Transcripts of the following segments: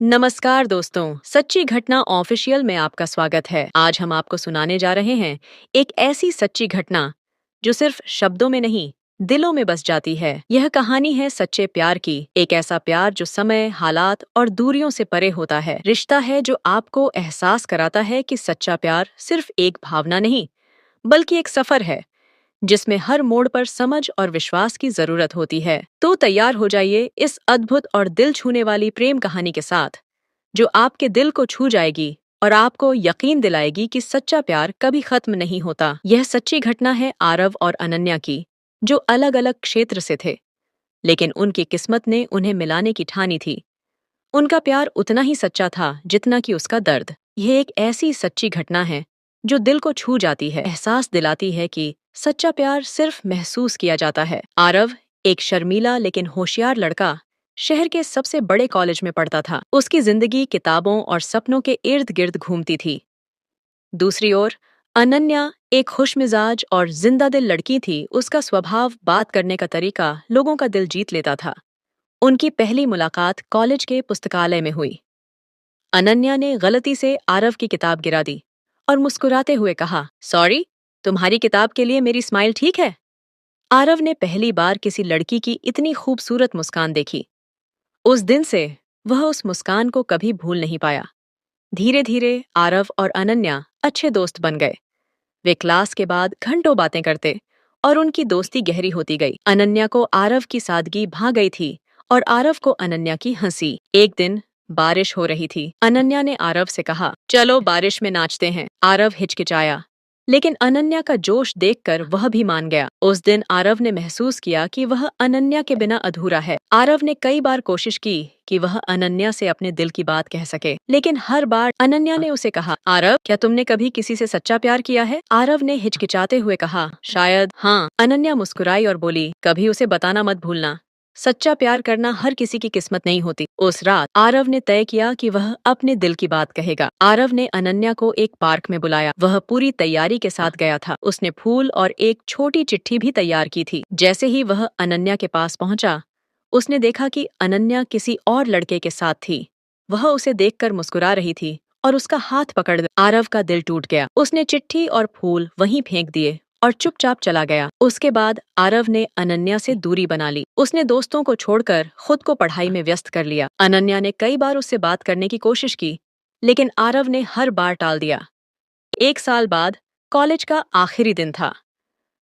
नमस्कार दोस्तों, सच्ची घटना ऑफिशियल में आपका स्वागत है। आज हम आपको सुनाने जा रहे हैं एक ऐसी सच्ची घटना जो सिर्फ शब्दों में नहीं, दिलों में बस जाती है। यह कहानी है सच्चे प्यार की, एक ऐसा प्यार जो समय, हालात और दूरियों से परे होता है। रिश्ता है जो आपको एहसास कराता है कि सच्चा प्यार सिर्फ एक भावना नहीं, बल्कि एक सफर है जिसमें हर मोड़ पर समझ और विश्वास की जरूरत होती है। तो तैयार हो जाइए इस अद्भुत और दिल छूने वाली प्रेम कहानी के साथ, जो आपके दिल को छू जाएगी और आपको यकीन दिलाएगी कि सच्चा प्यार कभी खत्म नहीं होता। यह सच्ची घटना है आरव और अनन्या की, जो अलग अलग क्षेत्र से थे, लेकिन उनकी किस्मत ने उन्हें मिलाने की ठानी थी। उनका प्यार उतना ही सच्चा था जितना कि उसका दर्द। यह एक ऐसी सच्ची घटना है जो दिल को छू जाती है, एहसास दिलाती है कि सच्चा प्यार सिर्फ महसूस किया जाता है। आरव, एक शर्मीला लेकिन होशियार लड़का, शहर के सबसे बड़े कॉलेज में पढ़ता था। उसकी जिंदगी किताबों और सपनों के इर्द गिर्द घूमती थी। दूसरी ओर अनन्या एक खुशमिजाज और जिंदा दिल लड़की थी। उसका स्वभाव, बात करने का तरीका लोगों का दिल जीत लेता था। उनकी पहली मुलाकात कॉलेज के पुस्तकालय में हुई। अनन्या ने गलती से आरव की किताब गिरा दी और मुस्कुराते हुए कहा, सॉरी, तुम्हारी किताब के लिए मेरी स्माइल ठीक है? आरव ने पहली बार किसी लड़की की इतनी खूबसूरत मुस्कान देखी। उस दिन से वह उस मुस्कान को कभी भूल नहीं पाया। धीरे धीरे आरव और अनन्या अच्छे दोस्त बन गए। वे क्लास के बाद घंटों बातें करते और उनकी दोस्ती गहरी होती गई। अनन्या को आरव की सादगी भा गई थी और आरव को अनन्या की हंसी। एक दिन बारिश हो रही थी। अनन्या ने आरव से कहा, चलो बारिश में नाचते हैं। आरव हिचकिचाया, लेकिन अनन्या का जोश देखकर वह भी मान गया। उस दिन आरव ने महसूस किया कि वह अनन्या के बिना अधूरा है। आरव ने कई बार कोशिश की कि वह अनन्या से अपने दिल की बात कह सके, लेकिन हर बार अनन्या ने उसे कहा, आरव, क्या तुमने कभी किसी से सच्चा प्यार किया है? आरव ने हिचकिचाते हुए कहा, शायद हाँ। अनन्या मुस्कुराई और बोली, कभी उसे बताना मत भूलना। सच्चा प्यार करना हर किसी की किस्मत नहीं होती। उस रात आरव ने तय किया कि वह अपने दिल की बात कहेगा। आरव ने अनन्या को एक पार्क में बुलाया। वह पूरी तैयारी के साथ गया था। उसने फूल और एक छोटी चिट्ठी भी तैयार की थी। जैसे ही वह अनन्या के पास पहुंचा, उसने देखा कि अनन्या किसी और लड़के के साथ थी। वह उसे देखकर मुस्कुरा रही थी और उसका हाथ पकड़ आरव का दिल टूट गया। उसने चिट्ठी और फूल वहीं फेंक दिए और चुपचाप चला गया। उसके बाद आरव ने अनन्या से दूरी बना ली। उसने दोस्तों को छोड़कर खुद को पढ़ाई में व्यस्त कर लिया। अनन्या ने कई बार उससे बात करने की कोशिश की, लेकिन आरव ने हर बार टाल दिया। एक साल बाद कॉलेज का आखिरी दिन था।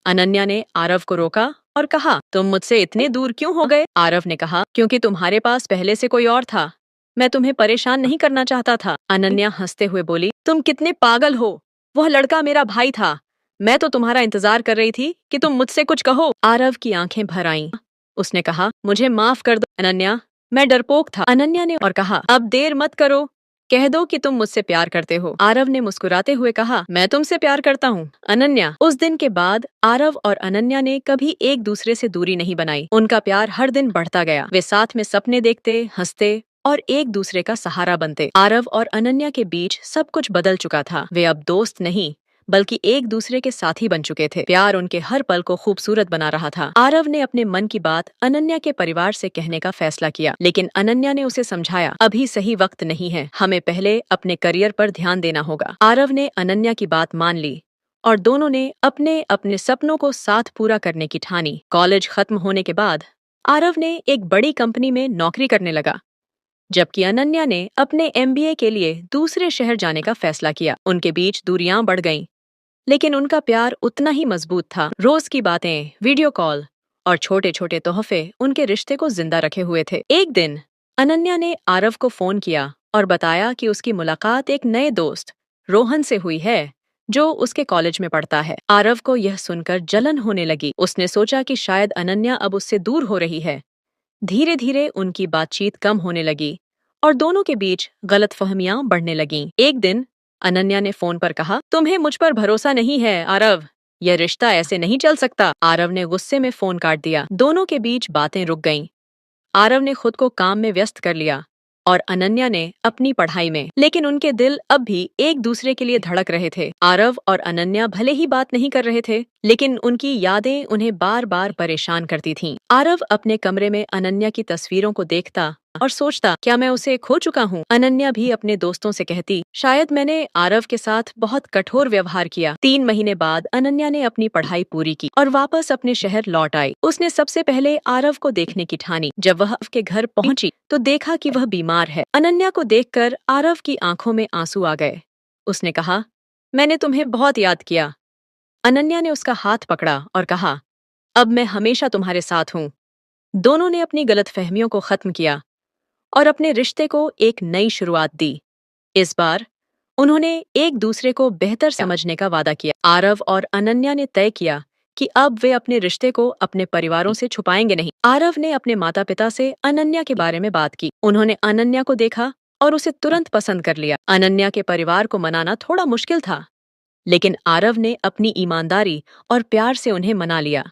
अनन्या ने आरव को रोका और कहा, तुम मुझसे इतने दूर क्यों हो गए? आरव ने कहा, क्योंकि तुम्हारे पास पहले से कोई और था। मैं तुम्हें परेशान नहीं करना चाहता था। अनन्या हंसते हुए बोली, तुम कितने पागल हो। वह लड़का मेरा भाई था। मैं तो तुम्हारा इंतजार कर रही थी कि तुम मुझसे कुछ कहो। आरव की आंखें भर आईं। उसने कहा, मुझे माफ कर दो अनन्या, मैं डरपोक था। अनन्या ने और कहा, अब देर मत करो, कह दो कि तुम मुझसे प्यार करते हो। आरव ने मुस्कुराते हुए कहा, मैं तुमसे प्यार करता हूँ अनन्या। उस दिन के बाद आरव और अनन्या ने कभी एक दूसरे से दूरी नहीं बनाई। उनका प्यार हर दिन बढ़ता गया। वे साथ में सपने देखते, हंसते और एक दूसरे का सहारा बनते। आरव और अनन्या के बीच सब कुछ बदल चुका था। वे अब दोस्त नहीं, बल्कि एक दूसरे के साथी बन चुके थे। प्यार उनके हर पल को खूबसूरत बना रहा था। आरव ने अपने मन की बात अनन्या के परिवार से कहने का फैसला किया, लेकिन अनन्या ने उसे समझाया, अभी सही वक्त नहीं है, हमें पहले अपने करियर पर ध्यान देना होगा। आरव ने अनन्या की बात मान ली और दोनों ने अपने अपने सपनों को साथ पूरा करने की ठानी। कॉलेज खत्म होने के बाद आरव ने एक बड़ी कंपनी में नौकरी करने लगा, जबकि अनन्या ने अपने MBA के लिए दूसरे शहर जाने का फैसला किया। उनके बीच दूरियां बढ़ गईं, लेकिन उनका प्यार उतना ही मजबूत था। रोज की बातें, वीडियो कॉल और छोटे छोटे तोहफे उनके रिश्ते को जिंदा रखे हुए थे। एक दिन अनन्या ने आरव को फोन किया और बताया कि उसकी मुलाकात एक नए दोस्त रोहन से हुई है, जो उसके कॉलेज में पढ़ता है। आरव को यह सुनकर जलन होने लगी। उसने सोचा कि शायद अनन्या अब उससे दूर हो रही है। धीरे धीरे उनकी बातचीत कम होने लगी और दोनों के बीच गलतफहमियां बढ़ने लगीं। एक दिन अनन्या ने फोन पर कहा, तुम्हें मुझ पर भरोसा नहीं है आरव, यह रिश्ता ऐसे नहीं चल सकता। आरव ने गुस्से में फोन काट दिया। दोनों के बीच बातें रुक गईं। आरव ने खुद को काम में व्यस्त कर लिया और अनन्या ने अपनी पढ़ाई में, लेकिन उनके दिल अब भी एक दूसरे के लिए धड़क रहे थे। आरव और अनन्या भले ही बात नहीं कर रहे थे, लेकिन उनकी यादें उन्हें बार बार परेशान करती थीं। आरव अपने कमरे में अनन्या की तस्वीरों को देखता और सोचता, क्या मैं उसे खो चुका हूँ? अनन्या भी अपने दोस्तों से कहती, शायद मैंने आरव के साथ बहुत कठोर व्यवहार किया। 3 महीने बाद अनन्या ने अपनी पढ़ाई पूरी की और वापस अपने शहर लौट आई। उसने सबसे पहले आरव को देखने की ठानी। जब वह उसके घर पहुंची तो देखा कि वह बीमार है। अनन्या को देखकर आरव की आंखों में आंसू आ गए। उसने कहा, मैंने तुम्हें बहुत याद किया। अनन्या ने उसका हाथ पकड़ा और कहा, अब मैं हमेशा तुम्हारे साथ हूँ। दोनों ने अपनी गलतफहमियों को खत्म किया और अपने रिश्ते को एक नई शुरुआत दी। इस बार उन्होंने एक दूसरे को बेहतर समझने का वादा किया। आरव और अनन्या ने तय किया कि अब वे अपने रिश्ते को अपने परिवारों से छुपाएंगे नहीं। आरव ने अपने माता पिता से अनन्या के बारे में बात की। उन्होंने अनन्या को देखा और उसे तुरंत पसंद कर लिया। अनन्या के परिवार को मनाना थोड़ा मुश्किल था, लेकिन आरव ने अपनी ईमानदारी और प्यार से उन्हें मना लिया।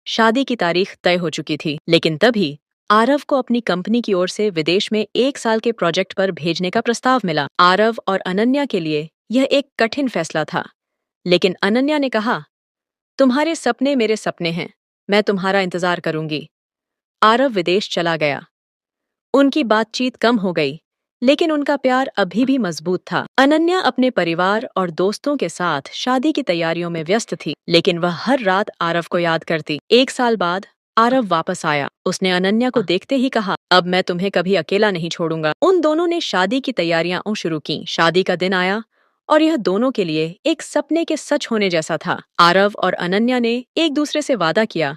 शादी की तारीख तय हो चुकी थी, लेकिन तभी आरव को अपनी कंपनी की ओर से विदेश में 1 साल के प्रोजेक्ट पर भेजने का प्रस्ताव मिला। आरव और अनन्या के लिए यह एक कठिन फैसला था, लेकिन अनन्या ने कहा, तुम्हारे सपने मेरे सपने हैं, मैं तुम्हारा इंतजार करूंगी। आरव विदेश चला गया। उनकी बातचीत कम हो गई, लेकिन उनका प्यार अभी भी मजबूत था। अनन्या अपने परिवार और दोस्तों के साथ शादी की तैयारियों में व्यस्त थी, लेकिन वह हर रात आरव को याद करती। 1 साल बाद आरव वापस आया। उसने अनन्या को देखते ही कहा, अब मैं तुम्हें कभी अकेला नहीं छोड़ूंगा। उन दोनों ने शादी की तैयारियां शुरू की। शादी का दिन आया और यह दोनों के लिए एक सपने के सच होने जैसा था। आरव और अनन्या ने एक दूसरे से वादा किया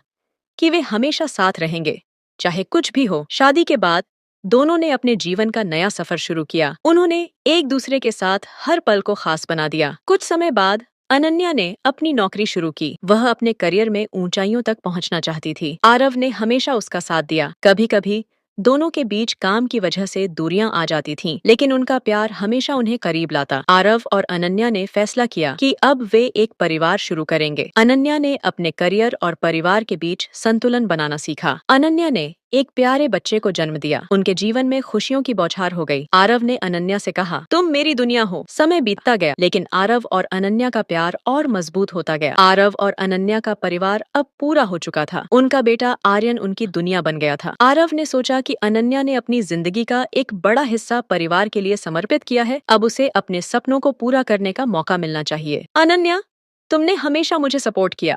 कि वे हमेशा साथ रहेंगे, चाहे कुछ भी हो। शादी के बाद दोनों ने अपने जीवन का नया सफर शुरू किया। उन्होंने एक दूसरे के साथ हर पल को खास बना दिया। कुछ समय बाद अनन्या ने अपनी नौकरी शुरू की। वह अपने करियर में ऊंचाइयों तक पहुंचना चाहती थी। आरव ने हमेशा उसका साथ दिया। कभी कभी दोनों के बीच काम की वजह से दूरियां आ जाती थीं, लेकिन उनका प्यार हमेशा उन्हें करीब लाता। आरव और अनन्या ने फैसला किया कि अब वे एक परिवार शुरू करेंगे। अनन्या ने अपने करियर और परिवार के बीच संतुलन बनाना सीखा। अनन्या ने एक प्यारे बच्चे को जन्म दिया। उनके जीवन में खुशियों की बौछार हो गई। आरव ने अनन्या से कहा, तुम मेरी दुनिया हो। समय बीतता गया, लेकिन आरव और अनन्या का प्यार और मजबूत होता गया। आरव और अनन्या का परिवार अब पूरा हो चुका था। उनका बेटा आर्यन उनकी दुनिया बन गया था। आरव ने सोचा कि अनन्या ने अपनी जिंदगी का एक बड़ा हिस्सा परिवार के लिए समर्पित किया है। अब उसे अपने सपनों को पूरा करने का मौका मिलना चाहिए। अनन्या, तुमने हमेशा मुझे सपोर्ट किया।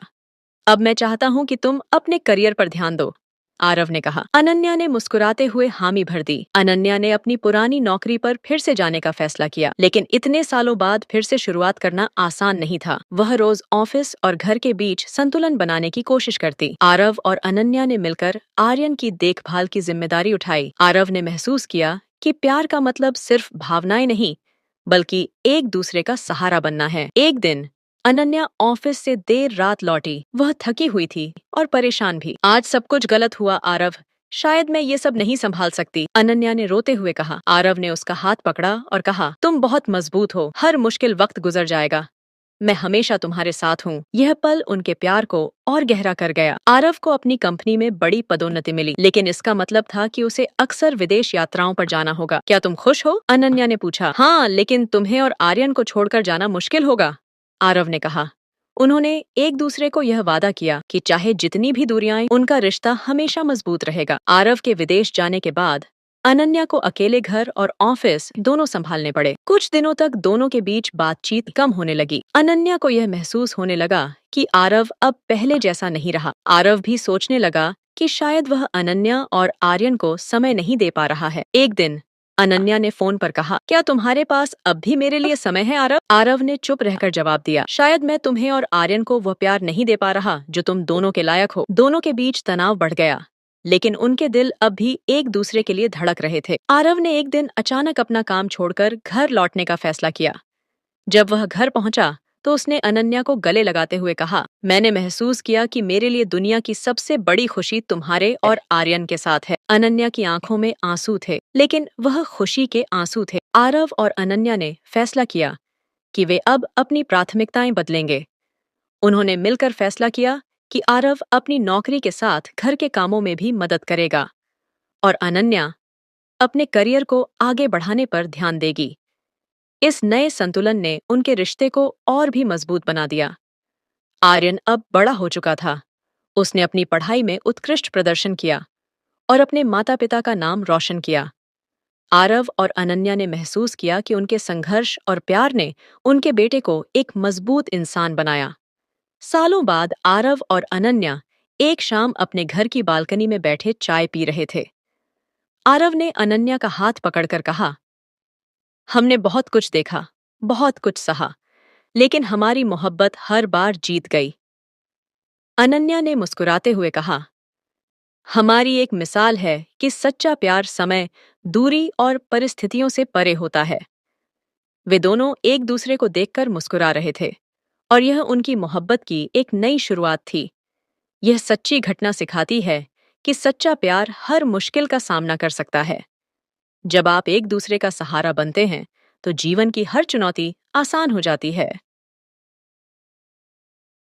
अब मैं चाहता हूँ कि तुम अपने करियर पर ध्यान दो, आरव ने कहा। अनन्या ने मुस्कुराते हुए हामी भर दी। अनन्या ने अपनी पुरानी नौकरी पर फिर से जाने का फैसला किया, लेकिन इतने सालों बाद फिर से शुरुआत करना आसान नहीं था। वह रोज ऑफिस और घर के बीच संतुलन बनाने की कोशिश करती। आरव और अनन्या ने मिलकर आर्यन की देखभाल की जिम्मेदारी उठाई। आरव ने महसूस किया कि प्यार का मतलब सिर्फ भावनाएं नहीं, बल्कि एक दूसरे का सहारा बनना है। एक दिन अनन्या ऑफिस से देर रात लौटी। वह थकी हुई थी और परेशान भी। आज सब कुछ गलत हुआ आरव, शायद मैं ये सब नहीं संभाल सकती, अनन्या ने रोते हुए कहा। आरव ने उसका हाथ पकड़ा और कहा, तुम बहुत मजबूत हो, हर मुश्किल वक्त गुजर जाएगा, मैं हमेशा तुम्हारे साथ हूँ। यह पल उनके प्यार को और गहरा कर गया। आरव को अपनी कंपनी में बड़ी पदोन्नति मिली, लेकिन इसका मतलब था कि उसे अक्सर विदेश यात्राओं पर जाना होगा। क्या तुम खुश हो? अनन्या ने पूछा। हाँ, लेकिन तुम्हें और आर्यन को छोड़कर जाना मुश्किल होगा, आरव ने कहा। उन्होंने एक दूसरे को यह वादा किया कि चाहे जितनी भी दूरियां आएं, उनका रिश्ता हमेशा मजबूत रहेगा। आरव के विदेश जाने के बाद अनन्या को अकेले घर और ऑफिस दोनों संभालने पड़े। कुछ दिनों तक दोनों के बीच बातचीत कम होने लगी। अनन्या को यह महसूस होने लगा कि आरव अब पहले जैसा नहीं रहा। आरव भी सोचने लगा कि शायद वह अनन्या और आर्यन को समय नहीं दे पा रहा है। एक दिन अनन्या ने फोन पर कहा, क्या तुम्हारे पास अब भी मेरे लिए समय है आरव? आरव ने चुप रहकर जवाब दिया, शायद मैं तुम्हें और आर्यन को वह प्यार नहीं दे पा रहा जो तुम दोनों के लायक हो। दोनों के बीच तनाव बढ़ गया, लेकिन उनके दिल अब भी एक दूसरे के लिए धड़क रहे थे। आरव ने एक दिन अचानक अपना काम छोड़कर घर लौटने का फैसला किया। जब वह घर पहुंचा तो उसने अनन्या को गले लगाते हुए कहा, मैंने महसूस किया कि मेरे लिए दुनिया की सबसे बड़ी खुशी तुम्हारे और आर्यन के साथ है। अनन्या की आंखों में आंसू थे, लेकिन वह खुशी के आंसू थे। आरव और अनन्या ने फैसला किया कि वे अब अपनी प्राथमिकताएं बदलेंगे। उन्होंने मिलकर फैसला किया कि आरव अपनी नौकरी के साथ घर के कामों में भी मदद करेगा और अनन्या अपने करियर को आगे बढ़ाने पर ध्यान देगी। इस नए संतुलन ने उनके रिश्ते को और भी मजबूत बना दिया। आर्यन अब बड़ा हो चुका था। उसने अपनी पढ़ाई में उत्कृष्ट प्रदर्शन किया और अपने माता-पिता का नाम रोशन किया। आरव और अनन्या ने महसूस किया कि उनके संघर्ष और प्यार ने उनके बेटे को एक मजबूत इंसान बनाया। सालों बाद आरव और अनन्या एक शाम अपने घर की बालकनी में बैठे चाय पी रहे थे। आरव ने अनन्या का हाथ पकड़कर कहा, हमने बहुत कुछ देखा, बहुत कुछ सहा, लेकिन हमारी मोहब्बत हर बार जीत गई। अनन्या ने मुस्कुराते हुए कहा, हमारी एक मिसाल है कि सच्चा प्यार समय, दूरी और परिस्थितियों से परे होता है। वे दोनों एक दूसरे को देखकर मुस्कुरा रहे थे और यह उनकी मोहब्बत की एक नई शुरुआत थी। यह सच्ची घटना सिखाती है कि सच्चा प्यार हर मुश्किल का सामना कर सकता है। जब आप एक दूसरे का सहारा बनते हैं, तो जीवन की हर चुनौती आसान हो जाती है।